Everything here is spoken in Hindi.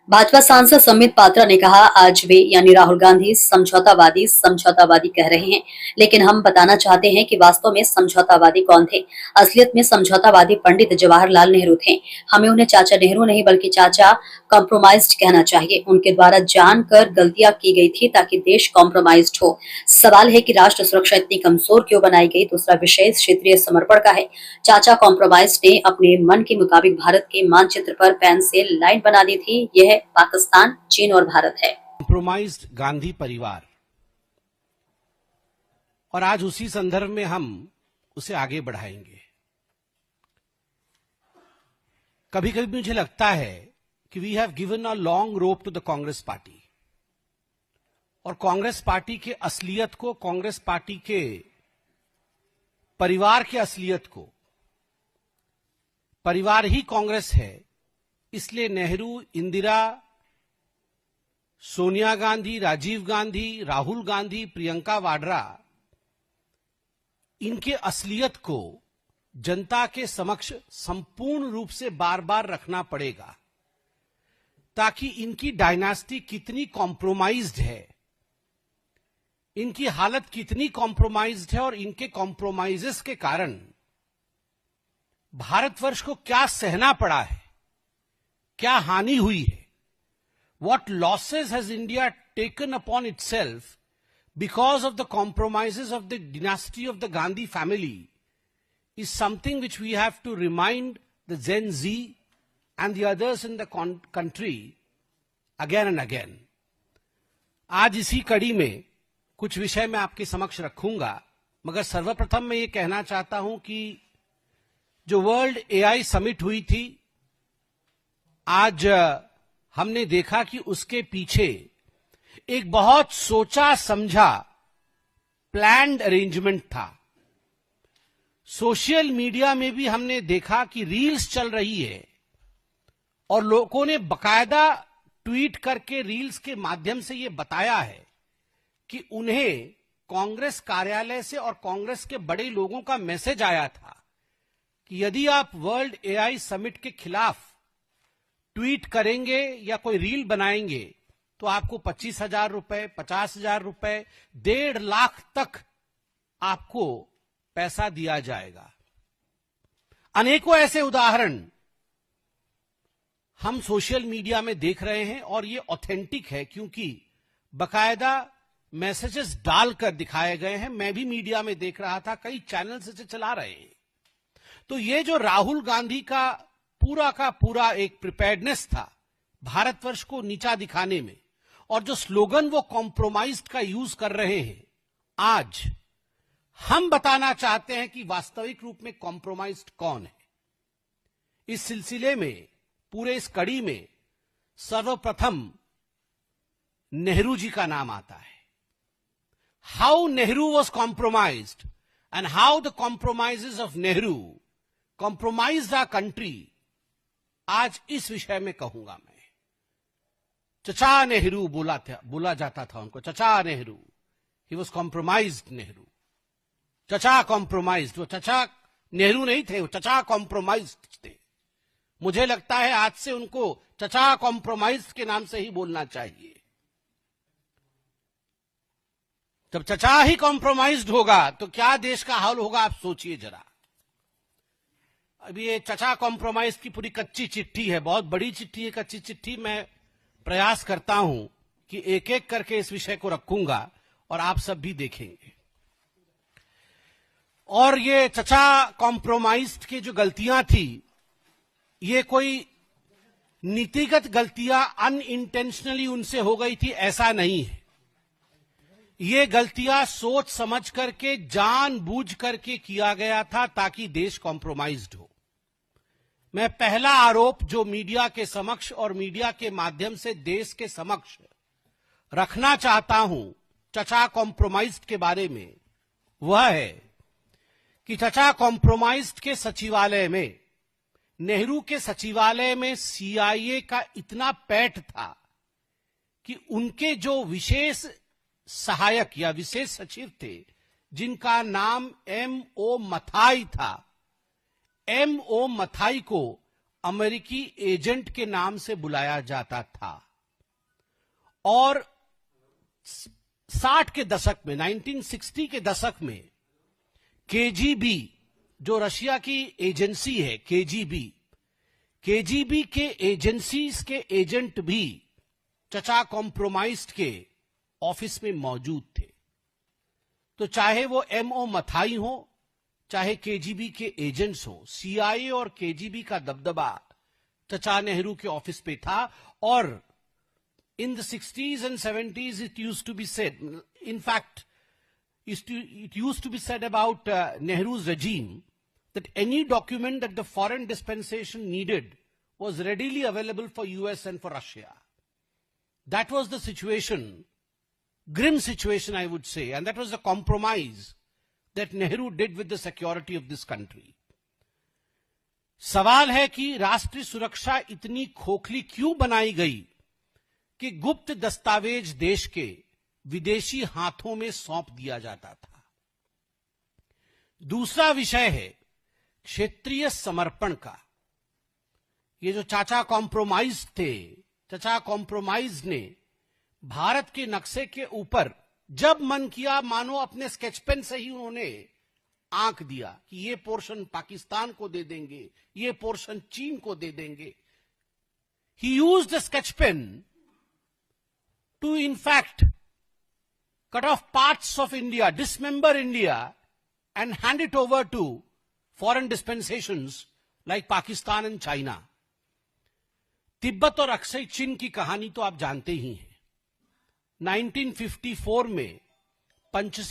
भाजपा सांसद संबित पात्रा ने कहा, आज वे यानी राहुल गांधी समझौतावादी कह रहे हैं, लेकिन हम बताना चाहते हैं कि वास्तव में समझौतावादी कौन थे। असलियत में समझौतावादी पंडित जवाहरलाल नेहरू थे। हमें उन्हें चाचा नेहरू नहीं बल्कि चाचा कॉम्प्रोमाइज्ड कहना चाहिए। उनके द्वारा जानकर गलतियां की गई थी ताकि देश कॉम्प्रोमाइज्ड हो। सवाल है कि राष्ट्र सुरक्षा इतनी कमजोर क्यों बनाई गई। दूसरा विषय क्षेत्रीय समर्पण का है। चाचा कॉम्प्रोमाइज्ड ने अपने मन के मुताबिक भारत के मानचित्र पर पेन से लाइन बना दी थी। यह पाकिस्तान, चीन और भारत है। कॉम्प्रोमाइज्ड गांधी परिवार, और आज उसी संदर्भ में हम उसे आगे बढ़ाएंगे। कभी कभी मुझे लगता है कि we have given a long rope to the Congress party, और कांग्रेस पार्टी के असलियत को, कांग्रेस पार्टी के परिवार के असलियत को, परिवार ही कांग्रेस है, इसलिए नेहरू, इंदिरा, सोनिया गांधी, राजीव गांधी, राहुल गांधी, प्रियंका वाड्रा, इनके असलियत को जनता के समक्ष संपूर्ण रूप से बार बार रखना पड़ेगा, ताकि इनकी डायनास्टी कितनी कॉम्प्रोमाइज्ड है, इनकी हालत कितनी कॉम्प्रोमाइज्ड है, और इनके कॉम्प्रोमाइजेस के कारण भारतवर्ष को क्या सहना पड़ा है, क्या हानि हुई है, what losses has India taken upon itself because of the compromises of the dynasty of the Gandhi family, is something which we have to remind the Gen Z and the others in the country again and again. आज इसी कड़ी में कुछ विषय मैं आपके समक्ष रखूंगा, मगर सर्वप्रथम मैं ये कहना चाहता हूं कि जो वर्ल्ड एआई समिट हुई थी, आज हमने देखा कि उसके पीछे एक बहुत सोचा समझा प्लान्ड अरेंजमेंट था। सोशल मीडिया में भी हमने देखा कि रील्स चल रही है, और लोगों ने बकायदा ट्वीट करके रील्स के माध्यम से यह बताया है कि उन्हें कांग्रेस कार्यालय से और कांग्रेस के बड़े लोगों का मैसेज आया था कि यदि आप वर्ल्ड एआई समिट के खिलाफ ट्वीट करेंगे या कोई रील बनाएंगे तो आपको 25,000 रुपए, 50,000 रुपए, 1.5 लाख तक आपको पैसा दिया जाएगा। अनेकों ऐसे उदाहरण हम सोशल मीडिया में देख रहे हैं, और ये ऑथेंटिक है क्योंकि बकायदा मैसेजेस डालकर दिखाए गए हैं। मैं भी मीडिया में देख रहा था, कई चैनल्स इसे चला रहे हैं। तो ये जो राहुल गांधी का पूरा एक प्रिपेयर्डनेस था भारतवर्ष को नीचा दिखाने में, और जो स्लोगन वो कॉम्प्रोमाइज्ड का यूज कर रहे हैं, आज हम बताना चाहते हैं कि वास्तविक रूप में कॉम्प्रोमाइज्ड कौन है। इस सिलसिले में, पूरे इस कड़ी में सर्वप्रथम नेहरू जी का नाम आता है। How Nehru was compromised and how the compromises of Nehru compromised our country, आज इस विषय में कहूंगा मैं। चचा नेहरू बोला जाता था उनको, चचा Nehru, he was compromised Nehru, चचा कॉम्प्रोमाइज्ड। वो चचा नेहरू नहीं थे, वो चचा कॉम्प्रोमाइज्ड थे। मुझे लगता है आज से उनको चचा कॉम्प्रोमाइज्ड के नाम से ही बोलना चाहिए। जब चचा ही कॉम्प्रोमाइज्ड होगा तो क्या देश का हाल होगा, आप सोचिए जरा। अभी ये चचा कॉम्प्रोमाइज की पूरी कच्ची चिट्ठी है, बहुत बड़ी चिट्ठी है, कच्ची चिट्ठी। मैं प्रयास करता हूं कि एक एक करके इस विषय को रखूंगा और आप सब भी देखेंगे। और ये चचा कॉम्प्रोमाइज की जो गलतियां थी, ये कोई नीतिगत गलतियां अनइंटेंशनली उनसे हो गई थी, ऐसा नहीं है। ये गलतियां सोच समझ करके, जानबूझ करके किया गया था ताकि देश कॉम्प्रोमाइज्ड हो। मैं पहला आरोप जो मीडिया के समक्ष और मीडिया के माध्यम से देश के समक्ष रखना चाहता हूं चचा कॉम्प्रोमाइज्ड के बारे में, वह है कि चचा कॉम्प्रोमाइज्ड के सचिवालय में, नेहरू के सचिवालय में सीआईए का इतना पैठ था कि उनके जो विशेष सहायक या विशेष सचिव थे, जिनका नाम M.O. मथाई था, M.O. मथाई को अमेरिकी एजेंट के नाम से बुलाया जाता था। और 60 के दशक में, 1960 के दशक में केजीबी, जो रशिया की एजेंसी है, केजीबी के एजेंसीज के एजेंट भी चचा कॉम्प्रोमाइज्ड के ऑफिस में मौजूद थे। तो चाहे वो एमओ मथाई हो, चाहे केजीबी के एजेंट्स हो, सीआईए और केजीबी का दबदबा चचा नेहरू के ऑफिस पे था। और in the 60s and 70s it used to be said, in fact it used to be said about Nehru's regime that any document that the foreign dispensation needed was readily available for US and for Russia. That was the situation, grim situation I would say, and that was the compromise that Nehru did with the security of this country. सवाल है कि राष्ट्रीय सुरक्षा इतनी खोखली क्यों बनाई गई कि गुप्त दस्तावेज देश के विदेशी हाथों में सौंप दिया जाता था। दूसरा विषय है क्षेत्रीय समर्पण का। ये जो चाचा कॉम्प्रोमाइज थे, चाचा कॉम्प्रोमाइज ने भारत के नक्शे के ऊपर जब मन किया मानो अपने स्केच पेन से ही उन्होंने आंक दिया कि ये पोर्शन पाकिस्तान को दे देंगे, ये पोर्शन चीन को दे देंगे। He used the sketch pen to in fact cut off parts of India, dismember India and hand it over to foreign dispensations like Pakistan and China. Tibet और अक्सई चीन की कहानी तो आप जानते ही हैं। 1954 में पंचशील